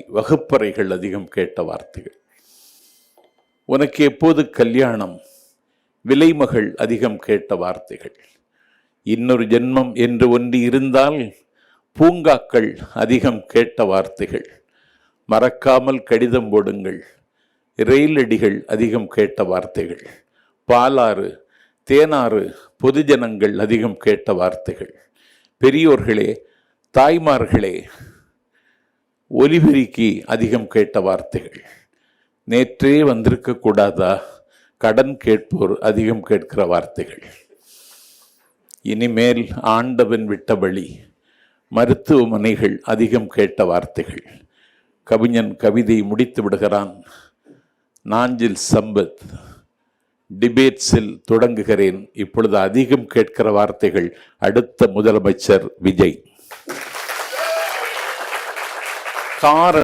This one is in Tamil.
வகுப்பறைகள் அதிகம் கேட்ட வார்த்தைகள். உனக்கு எப்போது கல்யாணம், விலைமகள் அதிகம் கேட்ட வார்த்தைகள். இன்னொரு ஜென்மம் என்று ஒன்று இருந்தால் பூங்காக்கள் அதிகம் கேட்ட வார்த்தைகள். மறக்காமல் கடிதம் போடுங்கள், ரயிலடிகள் அதிகம் கேட்ட வார்த்தைகள். பாலாறு, தேனாறு, பொதுஜனங்கள் அதிகம் கேட்ட வார்த்தைகள். பெரியோர்களே, தாய்மார்களே, ஒலிபெருக்கி அதிகம் கேட்ட வார்த்தைகள். நேற்றே வந்திருக்க கூடாதா, கடன் கேட்போர் அதிகம் கேட்கிற வார்த்தைகள். இனிமேல் ஆண்டவன் விட்ட வழி, மருத்துவமனைகள் அதிகம் கேட்ட வார்த்தைகள். கவிஞன் கவிதை முடித்து விடுகிறான். நாஞ்சில் சம்பத், டிபேட்ஸில் தொடங்குகிறேன். இப்பொழுது அதிகம் கேட்கிற வார்த்தைகள் அடுத்த முதலமைச்சர் விஜய். காரணம்